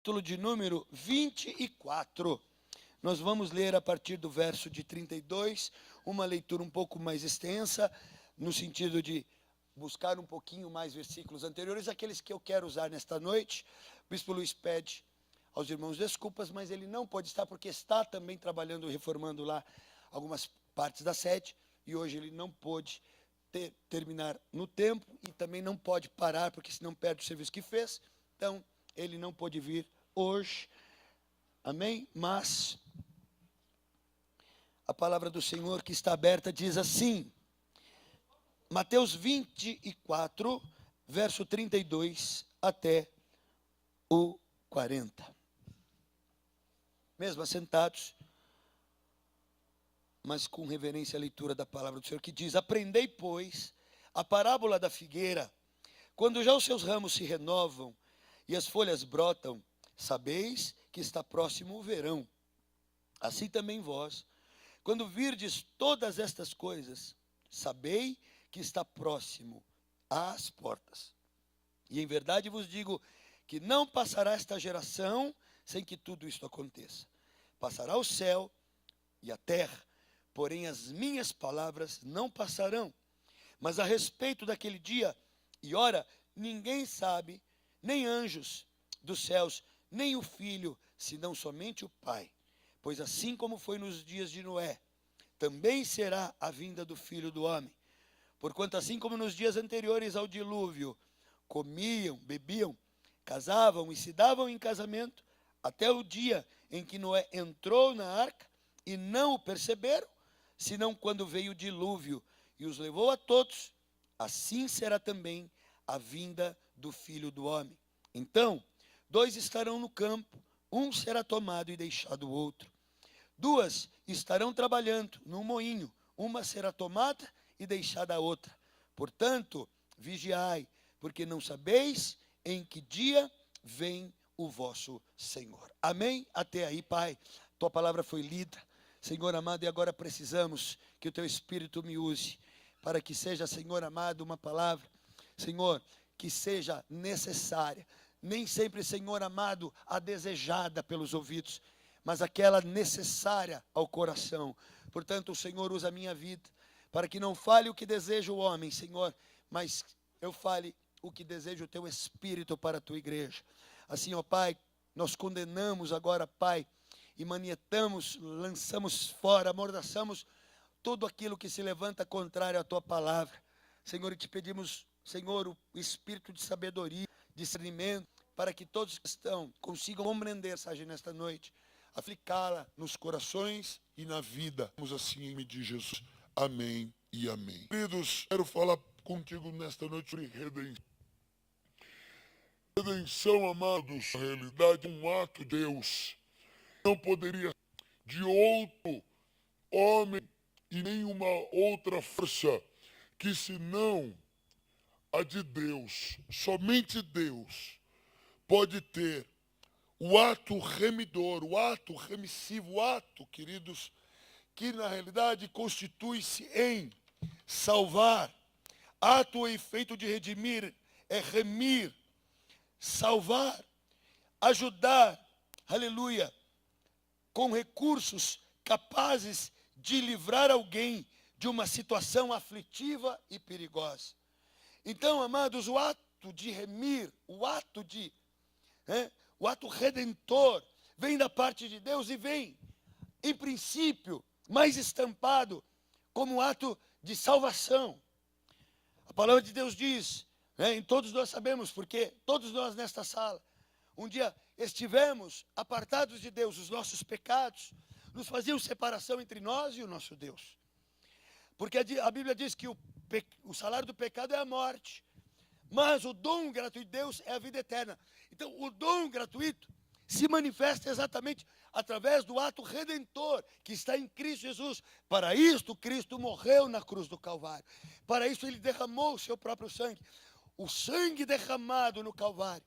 Capítulo de número 24. Nós vamos ler a partir do verso de 32, uma leitura um pouco mais extensa, no sentido de buscar um pouquinho mais versículos anteriores, aqueles que eu quero usar nesta noite. O bispo Luiz pede aos irmãos desculpas, mas ele não pode estar porque está também trabalhando, reformando lá algumas partes da sede, e hoje ele não pôde terminar no tempo, e também não pode parar, porque senão perde o serviço que fez. Então, ele não pôde vir hoje, amém? Mas a palavra do Senhor que está aberta diz assim, Mateus 24, verso 32 até o 40. Mesmo assentados, mas com reverência à leitura da palavra do Senhor, que diz: aprendei, pois, a parábola da figueira. Quando já os seus ramos se renovam e as folhas brotam, sabeis que está próximo o verão. Assim também vós, quando virdes todas estas coisas, sabei que está próximo às portas. E em verdade vos digo que não passará esta geração sem que tudo isto aconteça. Passará o céu e a terra, porém as minhas palavras não passarão. Mas a respeito daquele dia e hora, ninguém sabe, nem anjos dos céus, nem o Filho, senão somente o Pai. Pois assim como foi nos dias de Noé, também será a vinda do Filho do Homem. Porquanto assim como nos dias anteriores ao dilúvio, comiam, bebiam, casavam e se davam em casamento, até o dia em que Noé entrou na arca, e não o perceberam, senão quando veio o dilúvio e os levou a todos, assim será também a vinda do Filho do Homem. Então, 2 estarão no campo, um será tomado e deixado o outro. 2 estarão trabalhando num moinho, uma será tomada e deixada a outra. Portanto, vigiai, porque não sabeis em que dia vem o vosso Senhor. Amém? Até aí, Pai, tua palavra foi lida. Senhor amado, e agora precisamos que o teu Espírito me use, para que seja, Senhor amado, uma palavra, Senhor, que seja necessária. Nem sempre, Senhor amado, a desejada pelos ouvidos, mas aquela necessária ao coração. Portanto, o Senhor usa a minha vida, para que não fale o que deseja o homem, Senhor, mas eu fale o que deseja o teu Espírito para a tua igreja. Assim, ó Pai, nós condenamos agora, Pai, e manietamos, lançamos fora, amordaçamos tudo aquilo que se levanta contrário à tua palavra. Senhor, e te pedimos, Senhor, o espírito de sabedoria, discernimento, para que todos que estão consigam compreender, Sage, nesta noite, aplicá-la nos corações e na vida. Vamos assim em nome de Jesus. Amém e amém. Queridos, quero falar contigo nesta noite sobre redenção. Redenção, amados, na realidade é um ato de Deus. Não poderia ser de outro homem e nenhuma outra força que senão a de Deus. Somente Deus pode ter o ato remidor, o ato remissivo, o ato, queridos, que na realidade constitui-se em salvar. Ato ou efeito de redimir é remir, salvar, ajudar, aleluia, com recursos capazes de livrar alguém de uma situação aflitiva e perigosa. Então, amados, o ato de remir, o ato redentor, vem da parte de Deus e vem, em princípio, mais estampado como ato de salvação. A palavra de Deus diz, e todos nós sabemos, porque todos nós nesta sala, um dia estivemos apartados de Deus, os nossos pecados nos faziam separação entre nós e o nosso Deus. Porque a Bíblia diz que o salário do pecado é a morte, mas o dom gratuito de Deus é a vida eterna. Então, o dom gratuito se manifesta exatamente através do ato redentor que está em Cristo Jesus. Para isto, Cristo morreu na cruz do Calvário. Para isso, Ele derramou o seu próprio sangue. O sangue derramado no Calvário,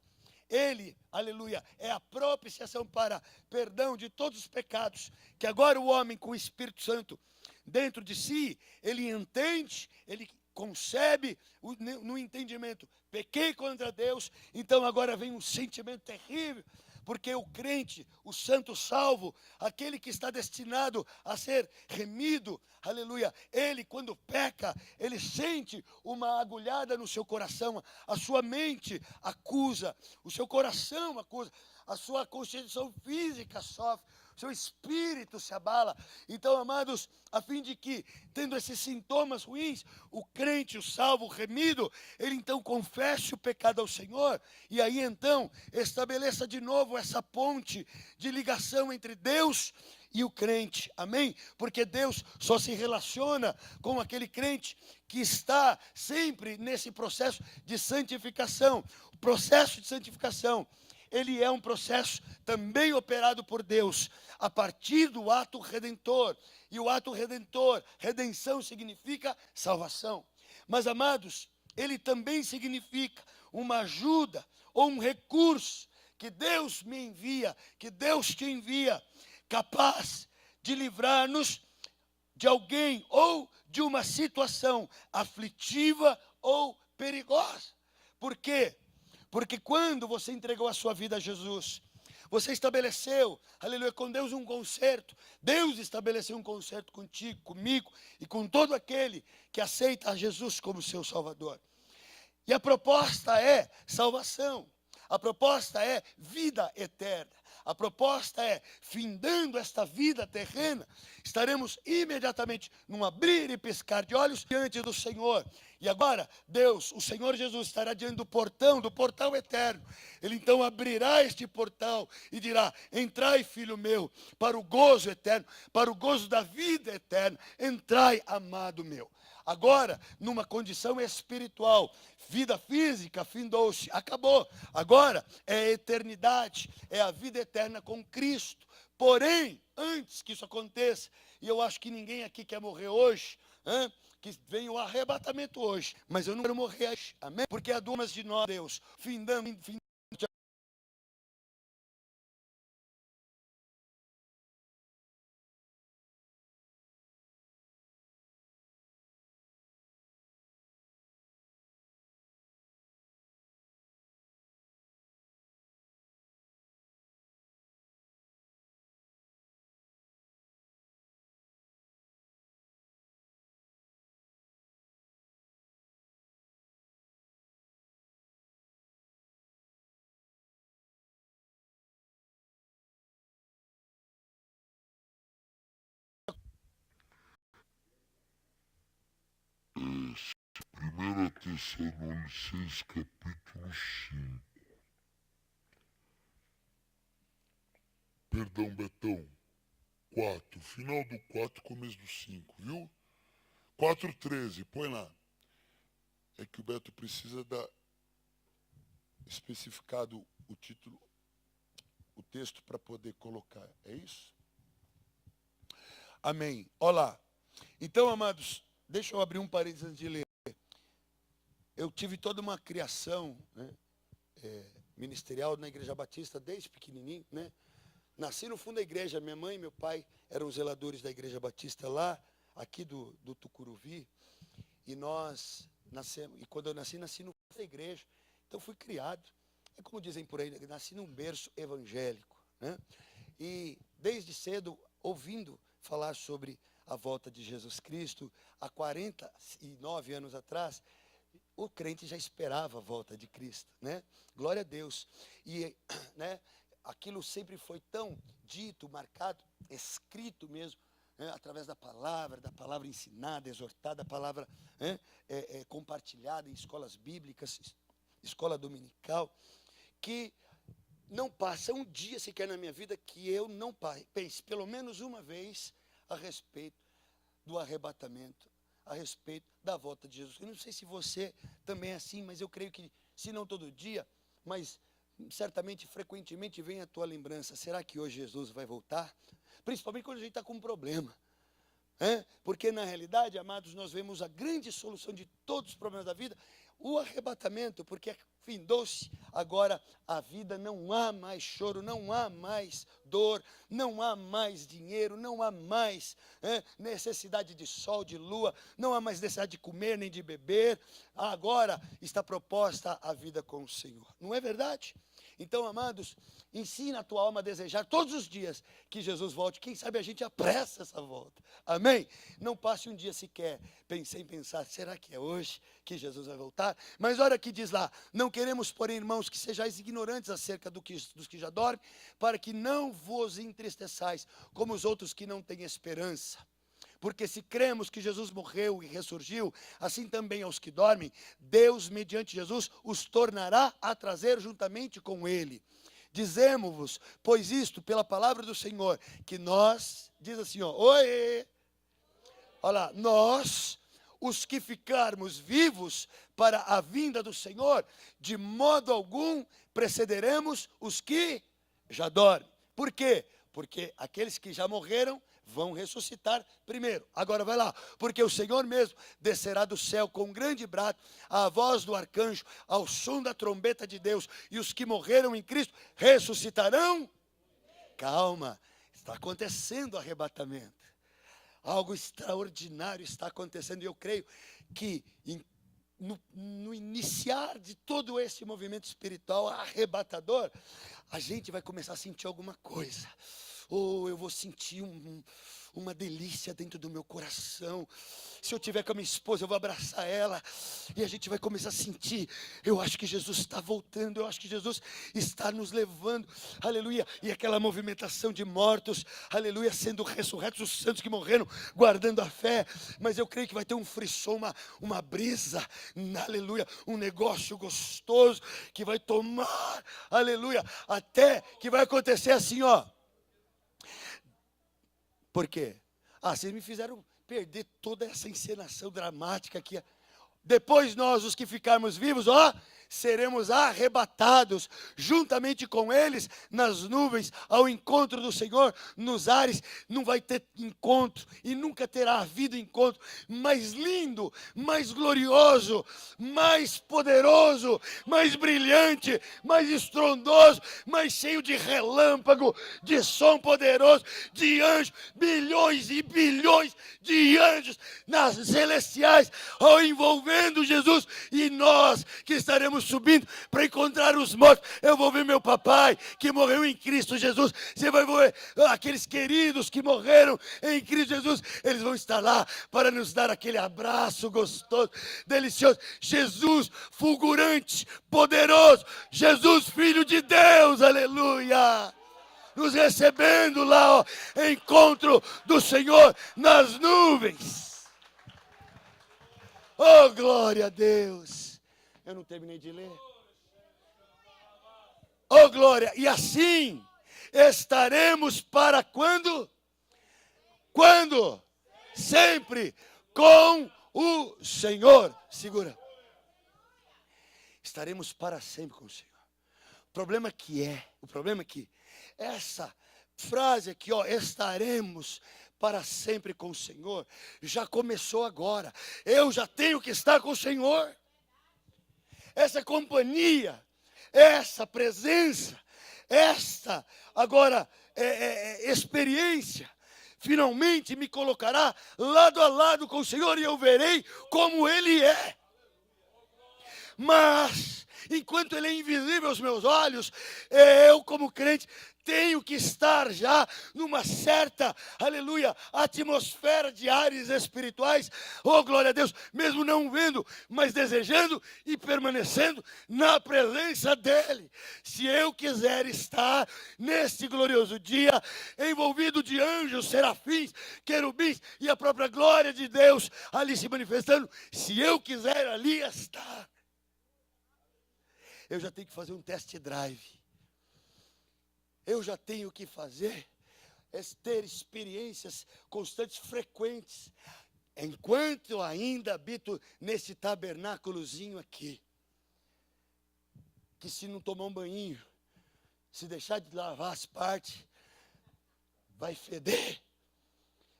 Ele, aleluia, é a propiciação para perdão de todos os pecados, que agora o homem com o Espírito Santo dentro de si, ele entende, ele concebe no entendimento, pequei contra Deus, então agora vem um sentimento terrível, porque o crente, o santo salvo, aquele que está destinado a ser remido, aleluia, ele quando peca, ele sente uma agulhada no seu coração, a sua mente acusa, o seu coração acusa, a sua constituição física sofre, seu espírito se abala. Então, amados, a fim de que, tendo esses sintomas ruins, o crente, o salvo, o remido, ele então confesse o pecado ao Senhor, e aí então estabeleça de novo essa ponte de ligação entre Deus e o crente, amém? Porque Deus só se relaciona com aquele crente que está sempre nesse processo de santificação. O processo de santificação, ele é um processo também operado por Deus, a partir do ato redentor. E o ato redentor, redenção significa salvação. Mas, amados, ele também significa uma ajuda ou um recurso que Deus me envia, que Deus te envia, capaz de livrar-nos de alguém ou de uma situação aflitiva ou perigosa. Por quê? Porque quando você entregou a sua vida a Jesus, você estabeleceu, aleluia, com Deus um concerto. Deus estabeleceu um concerto contigo, comigo e com todo aquele que aceita a Jesus como seu Salvador. E a proposta é salvação. A proposta é vida eterna. A proposta é, findando esta vida terrena, estaremos imediatamente num abrir e piscar de olhos diante do Senhor. E agora, Deus, o Senhor Jesus, estará diante do portão eterno. Ele então abrirá este portal e dirá: entrai, filho meu, para o gozo eterno, para o gozo da vida eterna. Entrai, amado meu. Agora, numa condição espiritual, vida física findou-se, acabou. Agora é a eternidade, é a vida eterna com Cristo. Porém, antes que isso aconteça, e eu acho que ninguém aqui quer morrer hoje, que venha o arrebatamento hoje, mas eu não quero morrer hoje, amém? Porque há duas de nós, Deus, findando Primeira Tessalonicenses capítulo 5. Perdão, Betão. 4. Final do 4, começo do 5, viu? 4:13, põe lá. É que o Beto precisa dar especificado o título, o texto para poder colocar. É isso? Amém. Olá. Então, amados, deixa eu abrir um parênteses antes de ler. Eu tive toda uma criação, ministerial na Igreja Batista desde pequenininho, né? Nasci no fundo da igreja. Minha mãe e meu pai eram zeladores da Igreja Batista lá, aqui do Tucuruvi. E nós nascemos, e quando eu nasci no fundo da igreja. Então fui criado, é como dizem por aí, nasci num berço evangélico, né? E desde cedo ouvindo falar sobre a volta de Jesus Cristo, há 49 anos atrás, o crente já esperava a volta de Cristo, né? Glória a Deus. E, né, aquilo sempre foi tão dito, marcado, escrito mesmo, né, através da palavra ensinada, exortada, a palavra compartilhada em escolas bíblicas, escola dominical, que não passa um dia sequer na minha vida que eu não pense pelo menos uma vez a respeito do arrebatamento, a respeito da volta de Jesus. Eu não sei se você também é assim, mas eu creio que, se não todo dia, mas certamente, frequentemente vem a tua lembrança: será que hoje Jesus vai voltar? Principalmente quando a gente está com um problema. Porque na realidade, amados, nós vemos a grande solução de todos os problemas da vida, o arrebatamento, porque findou-se agora a vida, não há mais choro, não há mais dor, não há mais dinheiro, não há mais necessidade de sol, de lua, não há mais necessidade de comer nem de beber. Agora está proposta a vida com o Senhor, não é verdade? Então, amados, ensina a tua alma a desejar todos os dias que Jesus volte. Quem sabe a gente apressa essa volta. Amém? Não passe um dia sequer sem pensar, será que é hoje que Jesus vai voltar? Mas olha que diz lá, não queremos, porém, irmãos, que sejais ignorantes acerca dos que já dormem, para que não vos entristeçais, como os outros que não têm esperança. Porque se cremos que Jesus morreu e ressurgiu, assim também aos que dormem, Deus, mediante Jesus, os tornará a trazer juntamente com Ele. Dizemos-vos, pois isto, pela palavra do Senhor, que nós, diz assim, ó, oi, olha lá, nós, os que ficarmos vivos para a vinda do Senhor, de modo algum precederemos os que já dormem. Por quê? Porque aqueles que já morreram vão ressuscitar primeiro. Agora vai lá. Porque o Senhor mesmo descerá do céu com um grande brado, à voz do arcanjo, ao som da trombeta de Deus. E os que morreram em Cristo ressuscitarão. Calma, está acontecendo o arrebatamento. Algo extraordinário está acontecendo. E eu creio que no iniciar de todo esse movimento espiritual arrebatador, a gente vai começar a sentir alguma coisa. Ou eu vou sentir uma delícia dentro do meu coração. Se eu tiver com a minha esposa, eu vou abraçar ela. E a gente vai começar a sentir. Eu acho que Jesus está voltando. Eu acho que Jesus está nos levando. Aleluia. E aquela movimentação de mortos. Aleluia. Sendo ressurretos os santos que morreram. Guardando a fé. Mas eu creio que vai ter um frisson, uma brisa. Aleluia. Um negócio gostoso. Que vai tomar. Aleluia. Até que vai acontecer assim, ó. Por quê? Vocês me fizeram perder toda essa encenação dramática aqui. Depois nós, os que ficarmos vivos, ó, seremos arrebatados juntamente com eles nas nuvens ao encontro do Senhor nos ares. Não vai ter encontro e nunca terá havido encontro mais lindo, mais glorioso, mais poderoso, mais brilhante, mais estrondoso, mais cheio de relâmpago, de som poderoso, de anjos, bilhões e bilhões de anjos nas celestiais ao envolvendo Jesus, e nós que estaremos subindo para encontrar os mortos. Eu vou ver meu papai que morreu em Cristo Jesus. Você vai ver aqueles queridos que morreram em Cristo Jesus. Eles vão estar lá para nos dar aquele abraço gostoso, delicioso. Jesus fulgurante, poderoso, Jesus filho de Deus, aleluia, nos recebendo lá, ó, encontro do Senhor nas nuvens. Oh, glória a Deus. Eu não terminei de ler. Oh, glória. E assim estaremos para quando? Quando? Sempre com o Senhor. Segura. Estaremos para sempre com o Senhor. O problema é que essa frase aqui, ó, estaremos para sempre com o Senhor, já começou agora. Eu já tenho que estar com o Senhor. Essa companhia, essa presença, esta agora experiência, finalmente me colocará lado a lado com o Senhor e eu verei como Ele é. Mas, enquanto Ele é invisível aos meus olhos, eu como crente tenho que estar já numa certa, aleluia, atmosfera de ares espirituais, oh glória a Deus, mesmo não vendo, mas desejando e permanecendo na presença dEle. Se eu quiser estar neste glorioso dia, envolvido de anjos, serafins, querubins e a própria glória de Deus ali se manifestando, se eu quiser ali estar, eu já tenho que fazer um test drive. Eu já tenho que fazer ter experiências constantes, frequentes, enquanto eu ainda habito nesse tabernáculozinho aqui. Que se não tomar um banho, se deixar de lavar as partes, vai feder,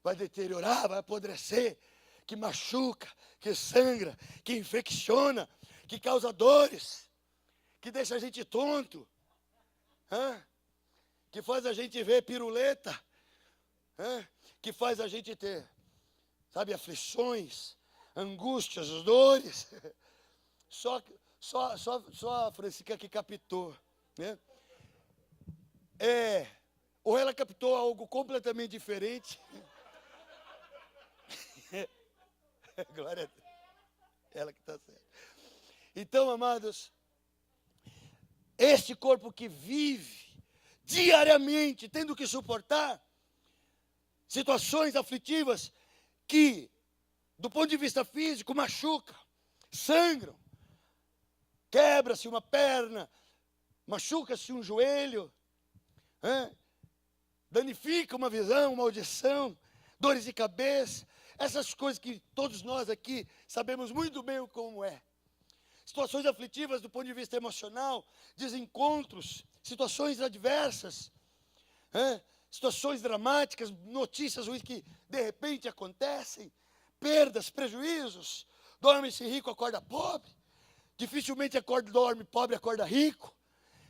vai deteriorar, vai apodrecer, que machuca, que sangra, que infecciona, que causa dores, que deixa a gente tonto, que faz a gente ver piruleta, que faz a gente ter, sabe, aflições, angústias, dores. Só a Francisca que captou. né? Ou ela captou algo completamente diferente. Glória a Deus. Ela que está certa. Então, amados, este corpo que vive diariamente, tendo que suportar situações aflitivas que, do ponto de vista físico, machucam, sangram, quebra-se uma perna, machuca-se um joelho, danifica uma visão, uma audição, dores de cabeça, essas coisas que todos nós aqui sabemos muito bem como é. Situações aflitivas do ponto de vista emocional, desencontros, situações adversas, situações dramáticas, notícias ruins que de repente acontecem, perdas, prejuízos, dorme-se rico, acorda pobre, dificilmente dorme pobre, acorda rico,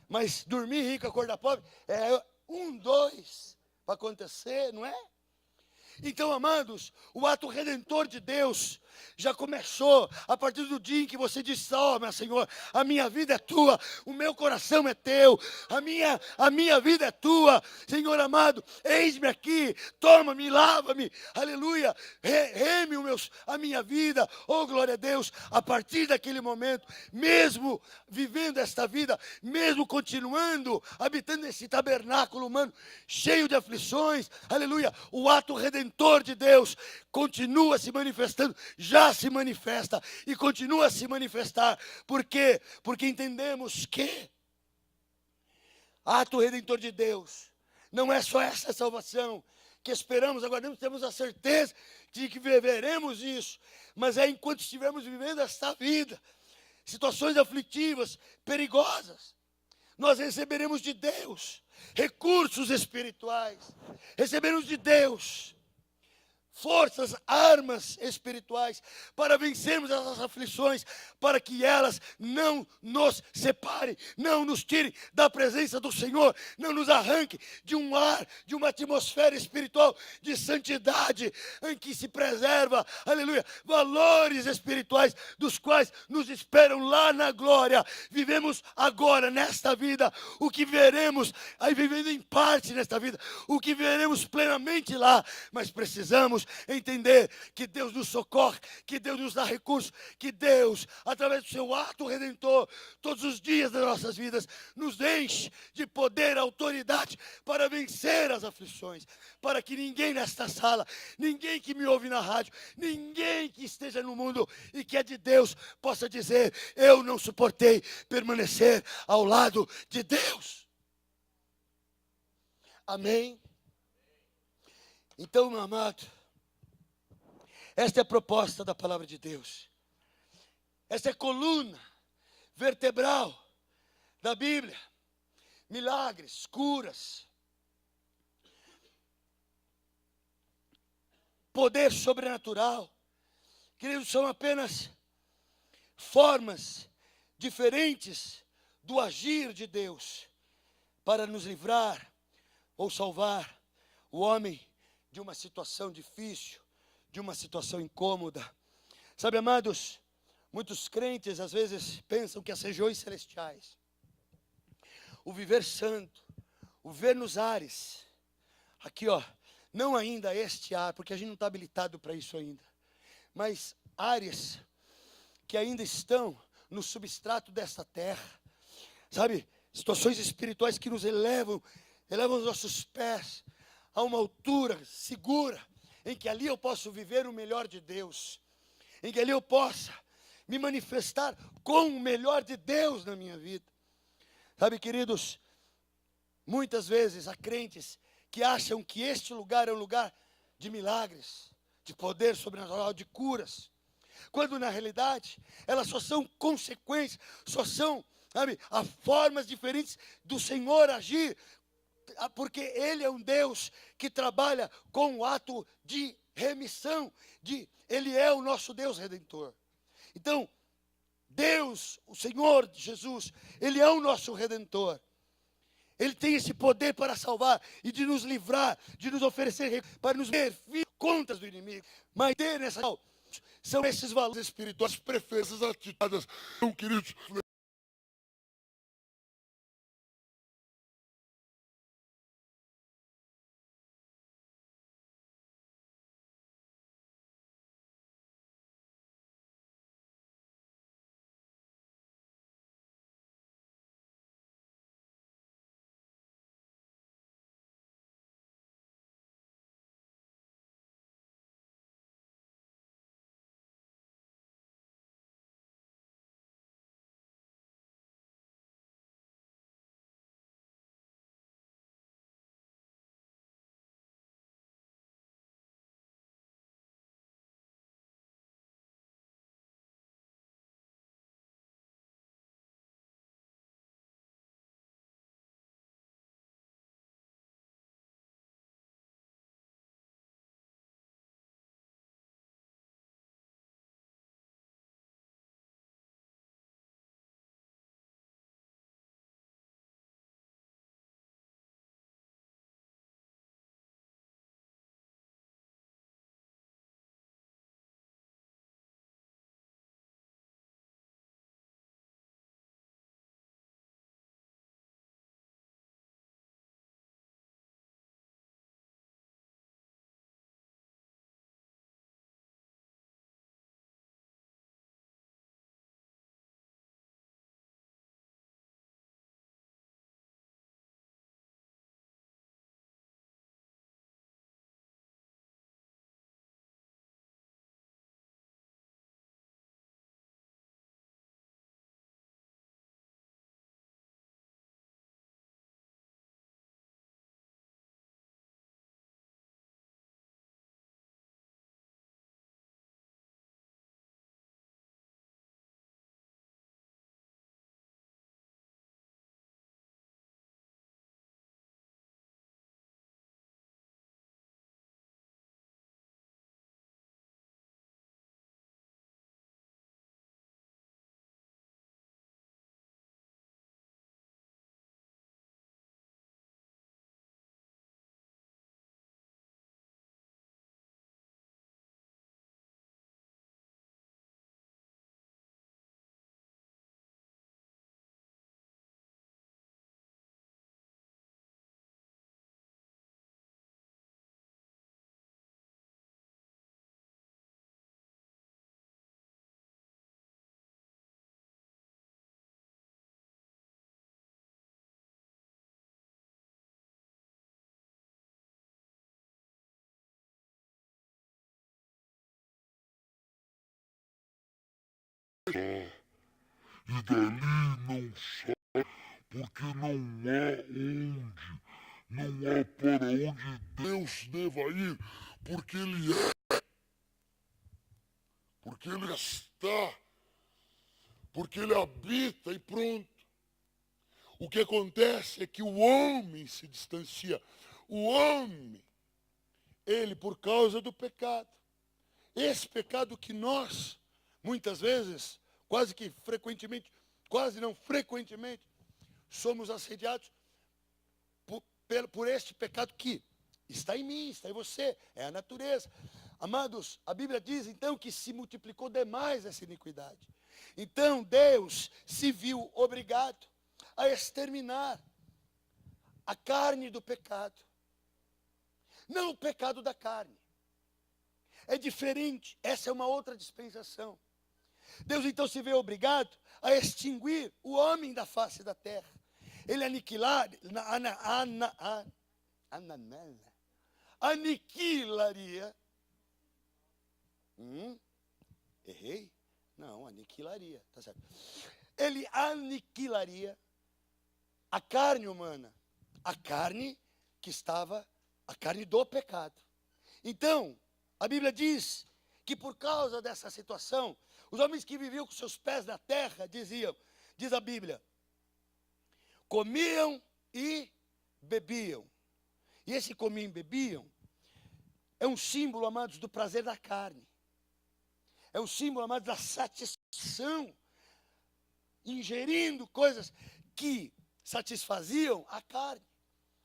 mas dormir rico, acordar pobre, é 1, 2 para acontecer, não é? Então, amados, o ato redentor de Deus já começou a partir do dia em que você disse: ó, meu Senhor, a minha vida é tua, o meu coração é teu, a minha vida é tua, Senhor amado, eis-me aqui, toma-me, lava-me, aleluia, reme a minha vida, oh glória a Deus. A partir daquele momento, mesmo vivendo esta vida, mesmo continuando, habitando esse tabernáculo humano, cheio de aflições, aleluia, o ato redentor de Deus continua se manifestando, já se manifesta e continua a se manifestar. Por quê? Porque entendemos que ato redentor de Deus não é só essa salvação que esperamos, aguardamos, temos a certeza de que viveremos isso, mas é enquanto estivermos vivendo esta vida, situações aflitivas, perigosas, nós receberemos de Deus recursos espirituais, receberemos de Deus forças, armas espirituais para vencermos essas aflições, para que elas não nos separem, não nos tirem da presença do Senhor, não nos arranquem de um ar, de uma atmosfera espiritual de santidade, em que se preserva, aleluia, valores espirituais dos quais nos esperam lá na glória. Vivemos agora nesta vida o que veremos, aí vivendo em parte nesta vida, o que veremos plenamente lá, mas precisamos entender que Deus nos socorre, que Deus nos dá recursos, que Deus, através do seu ato redentor, todos os dias das nossas vidas, nos enche de poder, autoridade para vencer as aflições, para que ninguém nesta sala, ninguém que me ouve na rádio, ninguém que esteja no mundo e que é de Deus, possa dizer: eu não suportei permanecer ao lado de Deus. Amém? Então, meu amado, esta é a proposta da palavra de Deus. Esta é a coluna vertebral da Bíblia. Milagres, curas, poder sobrenatural. Queridos, são apenas formas diferentes do agir de Deus para nos livrar ou salvar o homem de uma situação difícil, de uma situação incômoda. Sabe, amados, muitos crentes às vezes pensam que as regiões celestiais, o viver santo, o viver nos ares, aqui ó, não ainda este ar, porque a gente não está habilitado para isso ainda, mas áreas que ainda estão no substrato desta terra, sabe, situações espirituais que nos elevam os nossos pés a uma altura segura, em que ali eu posso viver o melhor de Deus, em que ali eu possa me manifestar com o melhor de Deus na minha vida. Sabe, queridos, muitas vezes há crentes que acham que este lugar é um lugar de milagres, de poder sobrenatural, de curas, quando na realidade elas só são consequências, só são, sabe, as formas diferentes do Senhor agir, porque Ele é um Deus que trabalha com o ato de remissão, Ele é o nosso Deus Redentor. Então, Deus, o Senhor Jesus, Ele é o nosso Redentor. Ele tem esse poder para salvar e de nos livrar, de nos oferecer, para nos ver contra do inimigo. Mas ter nessa são esses valores espirituais, Preferências atitudes, queridos. E dali não sai, porque não há para onde Deus deva ir, porque Ele é, porque Ele está, porque Ele habita e pronto. O que acontece é que o homem se distancia. O homem, ele por causa do pecado. Esse pecado que nós, muitas vezes, quase que frequentemente, quase não frequentemente, somos assediados por este pecado que está em mim, está em você, é a natureza. Amados, a Bíblia diz então que se multiplicou demais essa iniquidade. Então Deus se viu obrigado a exterminar a carne do pecado. Não o pecado da carne. É diferente, essa é uma outra dispensação. Deus então se vê obrigado a extinguir o homem da face da terra. Ele aniquilaria. Errei? Não, aniquilaria, tá certo. Ele aniquilaria a carne humana, a carne que estava, a carne do pecado. Então, a Bíblia diz que por causa dessa situação, os homens que viviam com seus pés na terra diziam, diz a Bíblia, comiam e bebiam. E esse comiam e bebiam é um símbolo, amados, do prazer da carne. É um símbolo, amados, da satisfação, ingerindo coisas que satisfaziam a carne.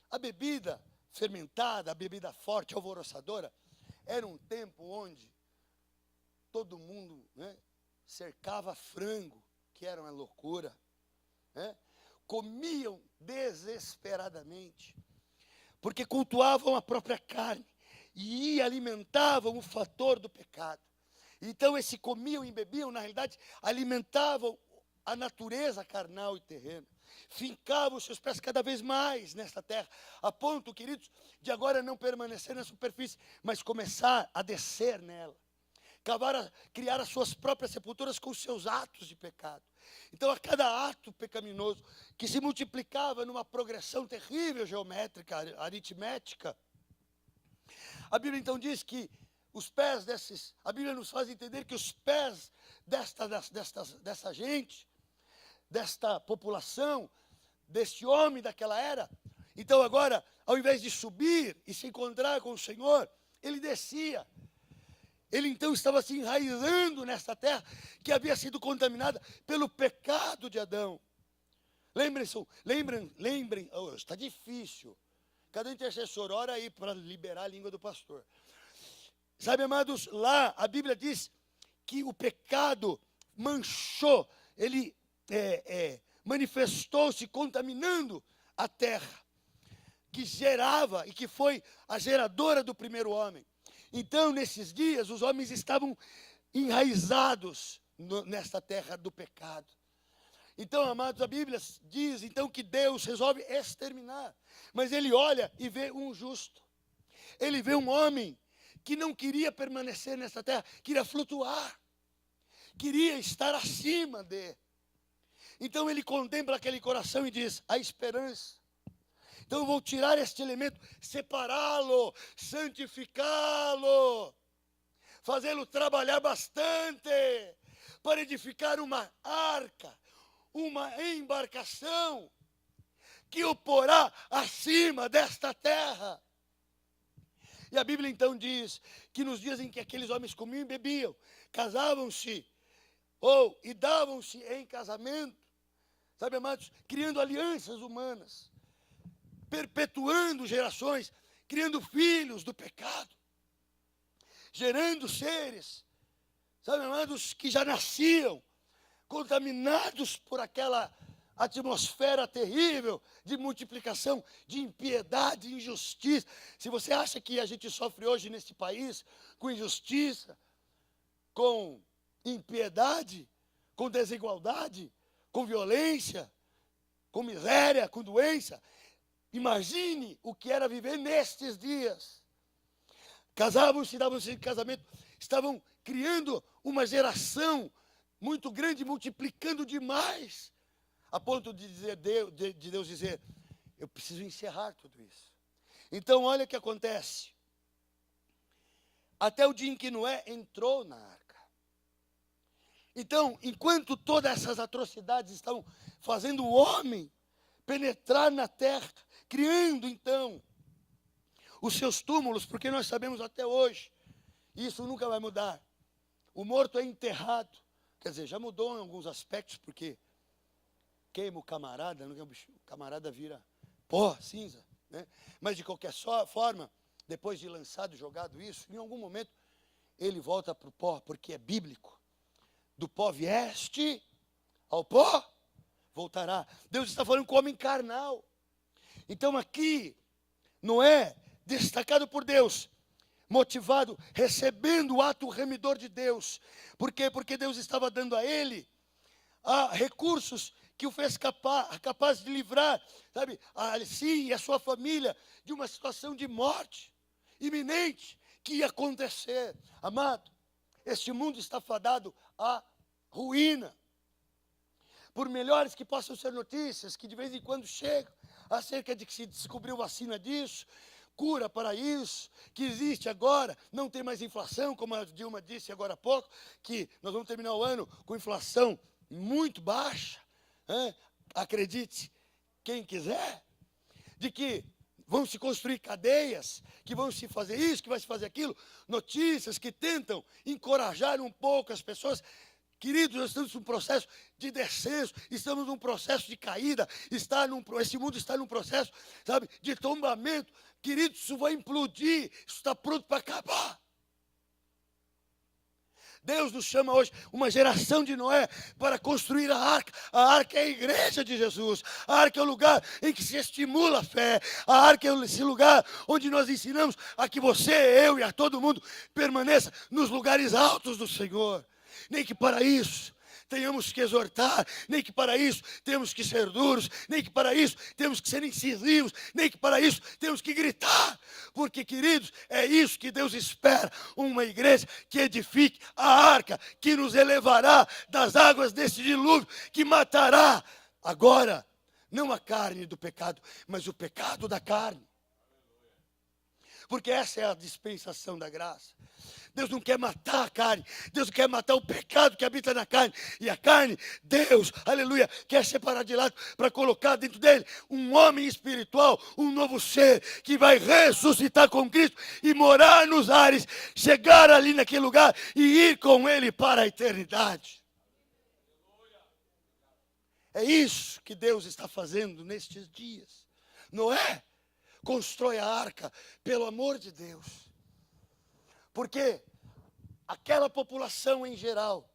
A bebida fermentada, a bebida forte, alvoroçadora, era um tempo onde todo mundo, né, cercava frango, que era uma loucura, né? Comiam desesperadamente, porque cultuavam a própria carne e alimentavam o fator do pecado. Então, esse comiam e bebiam, na realidade, alimentavam a natureza carnal e terrena. Fincavam os seus pés cada vez mais nesta terra, a ponto, queridos, de agora não permanecer na superfície, mas começar a descer nela. Criar as suas próprias sepulturas com os seus atos de pecado. Então, a cada ato pecaminoso, que se multiplicava numa progressão terrível, geométrica, aritmética, a Bíblia então diz que os pés desses, a Bíblia nos faz entender que os pés dessa gente, desta população, deste homem daquela era, então agora, ao invés de subir e se encontrar com o Senhor, ele descia. Ele então estava se enraizando nessa terra que havia sido contaminada pelo pecado de Adão. Lembrem, oh, está difícil. Cada intercessor, ora aí para liberar a língua do pastor. Sabe, amados, lá a Bíblia diz que o pecado manchou, ele manifestou-se contaminando a terra, que gerava e que foi a geradora do primeiro homem. Então, nesses dias, os homens estavam enraizados nesta terra do pecado. Então, amados, a Bíblia diz então que Deus resolve exterminar, mas ele olha e vê um justo. Ele vê um homem que não queria permanecer nessa terra, queria flutuar, queria estar acima de. Então ele contempla aquele coração e diz, a esperança. Então eu vou tirar este elemento, separá-lo, santificá-lo, fazê-lo trabalhar bastante, para edificar uma arca, uma embarcação, que o porá acima desta terra. E a Bíblia então diz que nos dias em que aqueles homens comiam e bebiam, casavam-se, e davam-se em casamento, sabe, amados, criando alianças humanas, perpetuando gerações, criando filhos do pecado, gerando seres, sabe, amados, que já nasciam contaminados por aquela atmosfera terrível de multiplicação, de impiedade, de injustiça. Se você acha que a gente sofre hoje nesse país com injustiça, com impiedade, com desigualdade, com violência, com miséria, com doença, imagine o que era viver nestes dias. Casavam-se, davam-se em casamento, estavam criando uma geração muito grande, multiplicando demais, a ponto de Deus dizer, eu preciso encerrar tudo isso. Então, olha o que acontece. Até o dia em que Noé entrou na arca. Então, enquanto todas essas atrocidades estão fazendo o homem penetrar na terra, criando, então, os seus túmulos, porque nós sabemos até hoje, e isso nunca vai mudar, o morto é enterrado. Quer dizer, já mudou em alguns aspectos, porque queima o camarada, o camarada vira pó, cinza, né? Mas de qualquer forma, depois de lançado, jogado isso, em algum momento ele volta para o pó, porque é bíblico. Do pó vieste, ao pó voltará. Deus está falando com o homem carnal. Então aqui, Noé, destacado por Deus, motivado, recebendo o ato remidor de Deus. Por quê? Porque Deus estava dando a ele recursos que o fez capaz de livrar, sabe, a si e a sua família de uma situação de morte iminente que ia acontecer. Amado, este mundo está fadado à ruína. Por melhores que possam ser notícias, que de vez em quando chegam, acerca de que se descobriu vacina disso, cura para isso, que existe agora, não tem mais inflação, como a Dilma disse agora há pouco, que nós vamos terminar o ano com inflação muito baixa, hein? Acredite, quem quiser, de que vão se construir cadeias, que vão se fazer isso, que vai se fazer aquilo, notícias que tentam encorajar um pouco as pessoas. Queridos, nós estamos num processo de descenso, estamos num processo de caída, esse mundo está num processo, sabe, de tombamento. Queridos, isso vai implodir, isso está pronto para acabar. Deus nos chama hoje, uma geração de Noé, para construir a arca. A arca é a igreja de Jesus. A arca é o lugar em que se estimula a fé. A arca é esse lugar onde nós ensinamos a que você, eu e a todo mundo permaneça nos lugares altos do Senhor. Nem que para isso tenhamos que exortar, nem que para isso temos que ser duros, nem que para isso temos que ser incisivos, nem que para isso temos que gritar. Porque, queridos, é isso que Deus espera, uma igreja que edifique a arca, que nos elevará das águas desse dilúvio, que matará agora, não a carne do pecado, mas o pecado da carne. Porque essa é a dispensação da graça. Deus não quer matar a carne, Deus quer matar o pecado que habita na carne. E a carne, Deus, aleluia, quer separar de lado para colocar dentro dele um homem espiritual, um novo ser, que vai ressuscitar com Cristo e morar nos ares, chegar ali naquele lugar e ir com ele para a eternidade. É isso que Deus está fazendo nestes dias. Noé constrói a arca pelo amor de Deus. Porque aquela população em geral,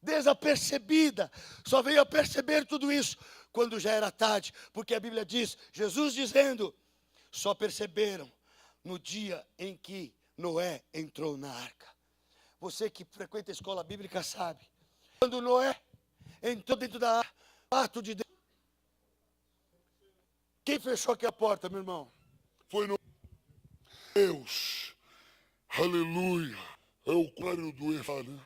desapercebida, só veio a perceber tudo isso quando já era tarde. Porque a Bíblia diz, Jesus dizendo, só perceberam no dia em que Noé entrou na arca. Você que frequenta a escola bíblica sabe, quando Noé entrou dentro da arca, o ato de Deus. Quem fechou aqui a porta, meu irmão? Foi no Deus. Aleluia. É o contrário do errar, né?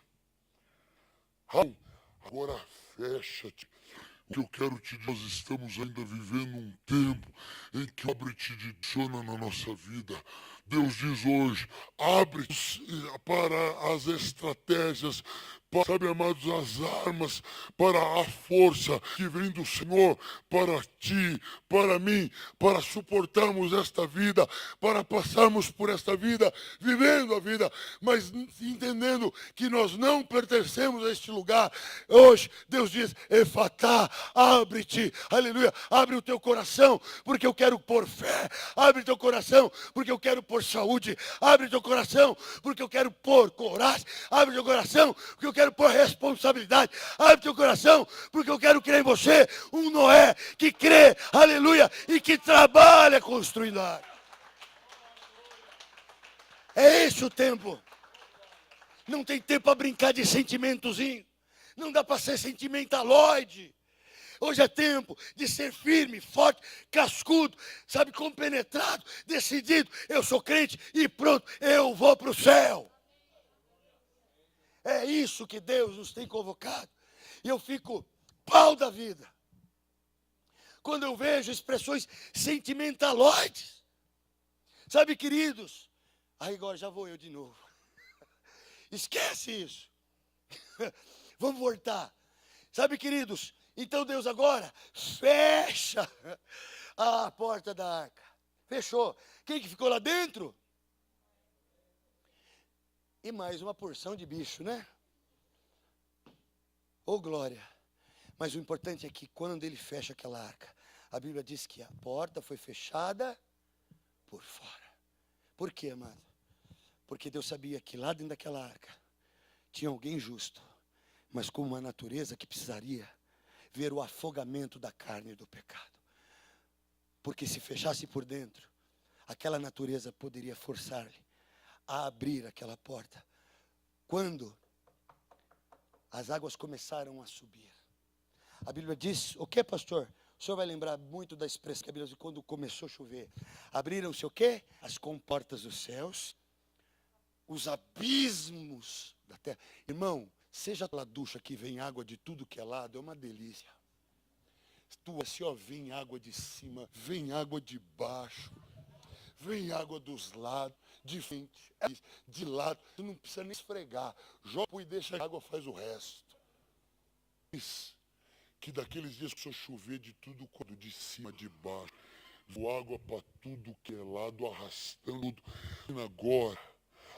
Agora fecha-te. O que eu quero te dizer, nós estamos ainda vivendo um tempo em que abre-te direciona na nossa vida. Deus diz hoje, abre-te para as estratégias, sabe, amados, as armas para a força que vem do Senhor para ti, para mim, para suportarmos esta vida, para passarmos por esta vida, vivendo a vida, mas entendendo que nós não pertencemos a este lugar. Hoje, Deus diz, Efatá, abre-te, aleluia, abre o teu coração, porque eu quero pôr fé, abre teu coração, porque eu quero pôr saúde, abre teu coração, porque eu quero pôr coragem, abre teu coração, porque eu quero pôr responsabilidade, abre teu coração, porque eu quero criar em você um Noé que crê, aleluia, e que trabalha construindo a arca. É esse o tempo. Não tem tempo para brincar de sentimentozinho, não dá para ser sentimentaloide. Hoje é tempo de ser firme, forte, cascudo, sabe, compenetrado, decidido. Eu sou crente e pronto, eu vou para o céu. É isso que Deus nos tem convocado. E eu fico pau da vida quando eu vejo expressões sentimentaloides. Sabe, queridos? Aí agora já vou eu de novo. Esquece isso. Vamos voltar. Sabe, queridos? Então Deus agora fecha a porta da arca. Fechou. Quem que ficou lá dentro? E mais uma porção de bicho, né? Ô glória. Mas o importante é que quando ele fecha aquela arca, a Bíblia diz que a porta foi fechada por fora. Por quê, amado? Porque Deus sabia que lá dentro daquela arca tinha alguém justo, mas com uma natureza que precisaria ver o afogamento da carne e do pecado. Porque se fechasse por dentro, aquela natureza poderia forçar-lhe a abrir aquela porta. Quando as águas começaram a subir, a Bíblia diz, o que, pastor? O senhor vai lembrar muito da expressão que a Bíblia diz, quando começou a chover. Abriram-se o quê? As comportas dos céus, os abismos da terra. Irmão, seja aquela ducha que vem água de tudo que é lado, é uma delícia. Tu assim, ó, vem água de cima, vem água de baixo, vem água dos lados, de frente, de lado. Tu não precisa nem esfregar. Joga e deixa a água, faz o resto. Que daqueles dias que chover de tudo, de cima, de baixo, água para tudo que é lado, arrastando tudo. E agora,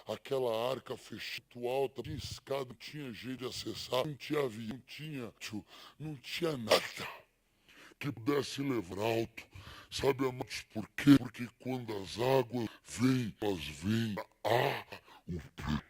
aquela arca fechada alta, tinha escada, não tinha jeito de acessar, não tinha avião, não tinha nada que pudesse levar alto. Sabe, amados, por quê? Porque quando as águas vêm, elas vêm o peito,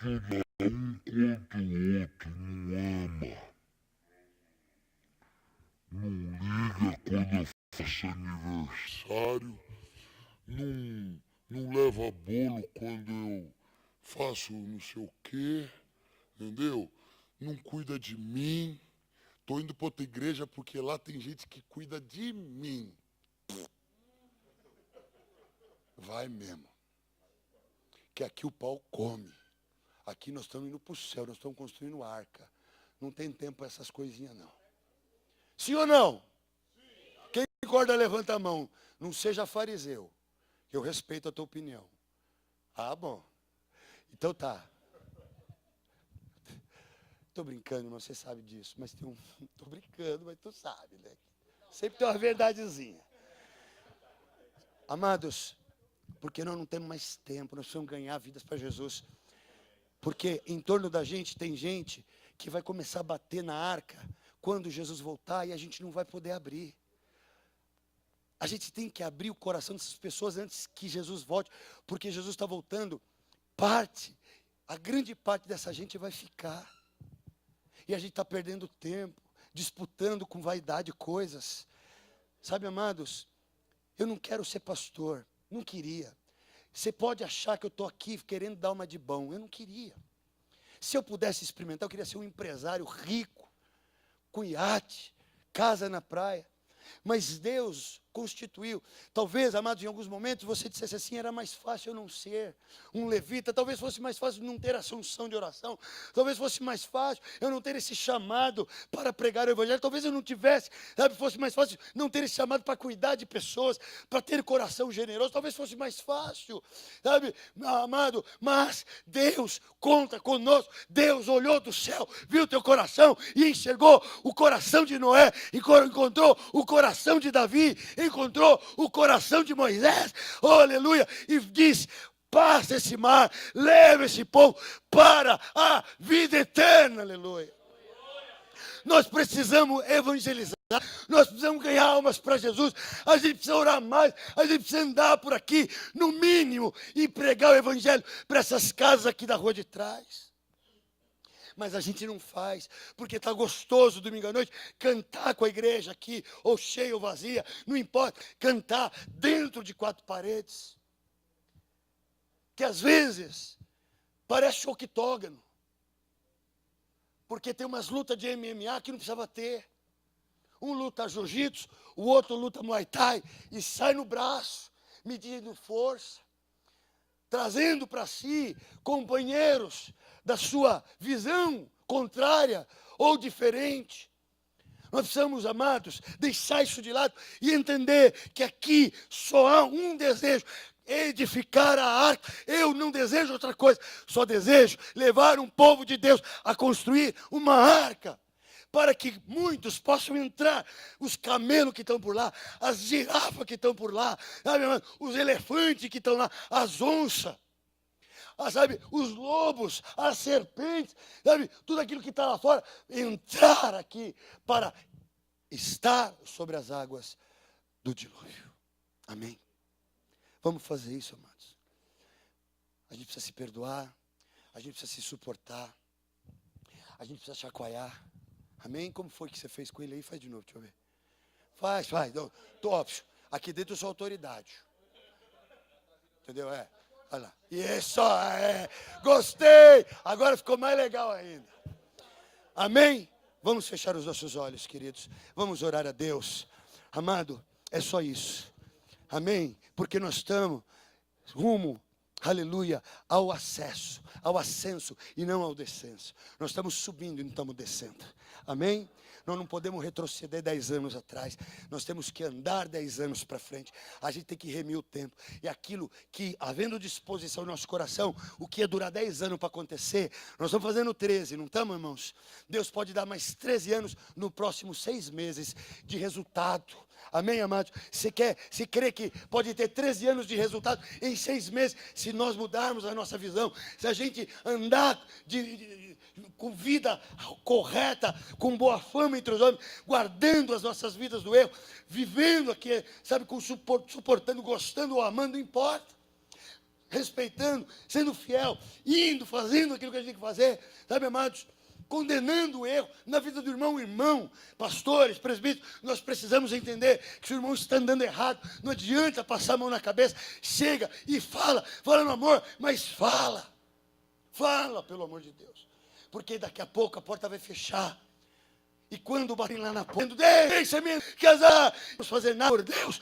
enquanto o outro não ama. Não liga quando eu faço aniversário. Não leva bolo quando eu faço não sei o quê. Entendeu? Não cuida de mim. Tô indo para outra igreja porque lá tem gente que cuida de mim. Vai mesmo. Que aqui o pau come. Aqui nós estamos indo para o céu, nós estamos construindo arca. Não tem tempo para essas coisinhas, não. Sim ou não? Sim. Quem concorda, levanta a mão. Não seja fariseu. Eu respeito a tua opinião. Ah, bom. Então tá. Tô brincando, mas você sabe disso. Mas tem um... Tô brincando, mas tu sabe, né? Sempre tem uma verdadezinha. Amados, porque nós não temos mais tempo, nós precisamos ganhar vidas para Jesus. Porque em torno da gente tem gente que vai começar a bater na arca quando Jesus voltar e a gente não vai poder abrir. A gente tem que abrir o coração dessas pessoas antes que Jesus volte, porque Jesus está voltando. A grande parte dessa gente vai ficar. E a gente está perdendo tempo, disputando com vaidade coisas. Sabe, amados, eu não quero ser pastor, não queria. Você pode achar que eu estou aqui querendo dar uma de bom, eu não queria. Se eu pudesse experimentar, eu queria ser um empresário rico, com iate, casa na praia. Mas Deus constituiu. Talvez, amados, em alguns momentos você dissesse assim, era mais fácil eu não ser um levita, talvez fosse mais fácil não ter assunção de oração, talvez fosse mais fácil eu não ter esse chamado para pregar o evangelho, talvez eu não tivesse, sabe, fosse mais fácil não ter esse chamado para cuidar de pessoas, para ter coração generoso, talvez fosse mais fácil, sabe, amado, mas Deus conta conosco. Deus olhou do céu, viu teu coração e enxergou o coração de Noé, encontrou o coração de Davi, encontrou o coração de Moisés, oh, aleluia, e disse, passa esse mar, leva esse povo para a vida eterna, aleluia. Nós precisamos evangelizar, nós precisamos ganhar almas para Jesus, a gente precisa orar mais, a gente precisa andar por aqui, no mínimo, e pregar o evangelho para essas casas aqui da rua de trás. Mas a gente não faz, porque está gostoso domingo à noite, cantar com a igreja aqui, ou cheia ou vazia, não importa, cantar dentro de quatro paredes. Que às vezes parece octógono, porque tem umas lutas de MMA que não precisava ter. Um luta jiu-jitsu, o outro luta muay thai, e sai no braço, medindo força, trazendo para si companheiros da sua visão contrária ou diferente. Nós precisamos, amados, deixar isso de lado e entender que aqui só há um desejo: edificar a arca. Eu não desejo outra coisa, só desejo levar um povo de Deus a construir uma arca, para que muitos possam entrar, os camelos que estão por lá, as girafas que estão por lá, sabe, os elefantes que estão lá, as onças, sabe, os lobos, as serpentes, sabe, tudo aquilo que está lá fora, entrar aqui para estar sobre as águas do dilúvio. Amém? Vamos fazer isso, amados. A gente precisa se perdoar, a gente precisa se suportar, a gente precisa chacoalhar. Amém? Como foi que você fez com ele aí? Faz de novo, deixa eu ver. Faz. Top. Aqui dentro eu sou autoridade. Entendeu? Olha lá. Isso, gostei. Agora ficou mais legal ainda. Amém? Vamos fechar os nossos olhos, queridos. Vamos orar a Deus. Amado, é só isso. Amém? Porque nós estamos rumo, aleluia, ao ascenso e não ao descenso. Nós estamos subindo e não estamos descendo. Amém? Nós não podemos retroceder 10 anos atrás. Nós temos que andar 10 anos para frente. A gente tem que remir o tempo. E aquilo que, havendo disposição no nosso coração, o que ia durar 10 anos para acontecer, nós estamos fazendo 13, não estamos, irmãos? Deus pode dar mais 13 anos no próximo 6 meses de resultado. Amém, amados? Você crê que pode ter 13 anos de resultado em 6 meses, se nós mudarmos a nossa visão, se a gente andar com vida correta, com boa fama entre os homens, guardando as nossas vidas do erro, vivendo aqui, sabe, suportando, gostando ou amando, não importa. respeitando, sendo fiel, indo, fazendo aquilo que a gente tem que fazer, sabe, amados? Condenando o erro na vida do irmão, pastores, presbíteros, nós precisamos entender que se o irmão está andando errado, não adianta passar a mão na cabeça, chega e fala no amor, mas fala, pelo amor de Deus, porque daqui a pouco a porta vai fechar, e quando batem lá na porta, deixa-me casar, não vamos fazer nada por Deus,